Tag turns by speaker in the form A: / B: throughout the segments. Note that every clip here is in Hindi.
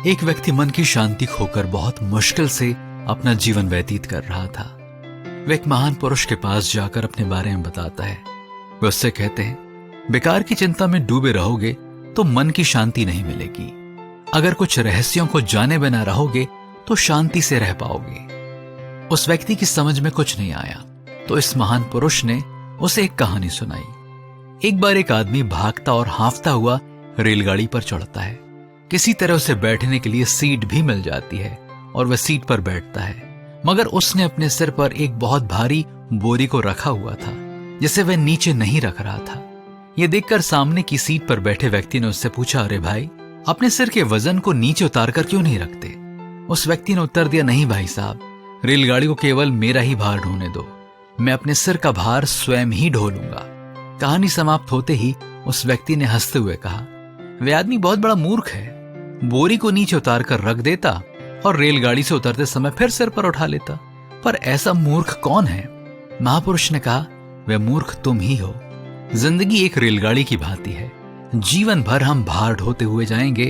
A: एक व्यक्ति मन की शांति खोकर बहुत मुश्किल से अपना जीवन व्यतीत कर रहा था। वह एक महान पुरुष के पास जाकर अपने बारे में बताता है। वे उससे कहते हैं, बेकार की चिंता में डूबे रहोगे तो मन की शांति नहीं मिलेगी। अगर कुछ रहस्यों को जाने बिना रहोगे तो शांति से रह पाओगे। उस व्यक्ति की समझ में कुछ नहीं आया तो इस महान पुरुष ने उसे एक कहानी सुनाई। एक बार एक आदमी भागता और हांफता हुआ रेलगाड़ी पर चढ़ता है। किसी तरह उसे बैठने के लिए सीट भी मिल जाती है और वह सीट पर बैठता है, मगर उसने अपने सिर पर एक बहुत भारी बोरी को रखा हुआ था जिसे वह नीचे नहीं रख रहा था। यह देखकर सामने की सीट पर बैठे व्यक्ति ने उससे पूछा, अरे भाई, अपने सिर के वजन को नीचे उतार कर क्यों नहीं रखते? उस व्यक्ति ने उत्तर दिया, नहीं भाई साहब, रेलगाड़ी को केवल मेरा ही भार ढोने दो, मैं अपने सिर का भार स्वयं ही ढो लूंगा। कहानी समाप्त होते ही उस व्यक्ति ने हंसते हुए कहा, वह आदमी बहुत बड़ा मूर्ख है, बोरी को नीचे उतार कर रख देता और रेलगाड़ी से उतरते समय फिर सिर पर उठा लेता। पर ऐसा मूर्ख कौन है? महापुरुष ने कहा, वह मूर्ख तुम ही हो। जिंदगी एक रेलगाड़ी की भांति है। जीवन भर हम भार ढोते हुए जाएंगे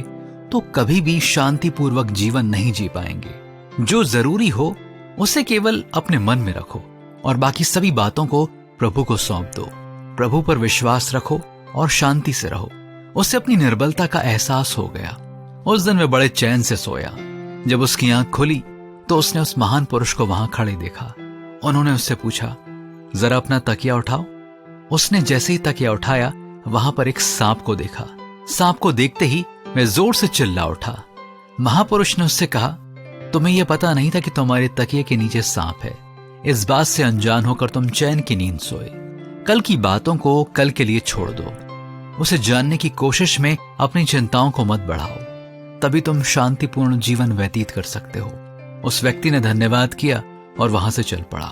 A: तो कभी भी शांतिपूर्वक जीवन नहीं जी पाएंगे। जो जरूरी हो उसे केवल अपने मन में रखो और बाकी सभी बातों को प्रभु को सौंप दो। प्रभु पर विश्वास रखो और शांति से रहो। उसे अपनी निर्बलता का एहसास हो गया। उस दिन वह बड़े चैन से सोया। जब उसकी आंख खुली तो उसने उस महान पुरुष को वहां खड़े देखा। उन्होंने उससे पूछा, जरा अपना तकिया उठाओ। उसने जैसे ही तकिया उठाया वहां पर एक सांप को देखा। सांप को देखते ही वह जोर से चिल्ला उठा। महापुरुष ने उससे कहा, तुम्हें यह पता नहीं था कि तुम्हारे तकिए के नीचे सांप है। इस बात से अनजान होकर तुम चैन की नींद सोए। कल की बातों को कल के लिए छोड़ दो। उसे जानने की कोशिश में अपनी चिंताओं को मत बढ़ाओ, तभी तुम शांतिपूर्ण जीवन व्यतीत कर सकते हो। उस व्यक्ति ने धन्यवाद किया और वहां से चल पड़ा।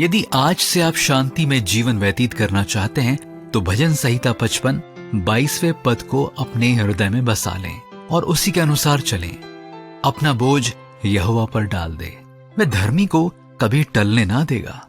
A: यदि आज से आप शांति में जीवन व्यतीत करना चाहते हैं तो भजन संहिता 55 22वें पद को अपने हृदय में बसा लें और उसी के अनुसार चलें। अपना बोझ यहोवा पर डाल दे, वह धर्मी को कभी टलने ना देगा।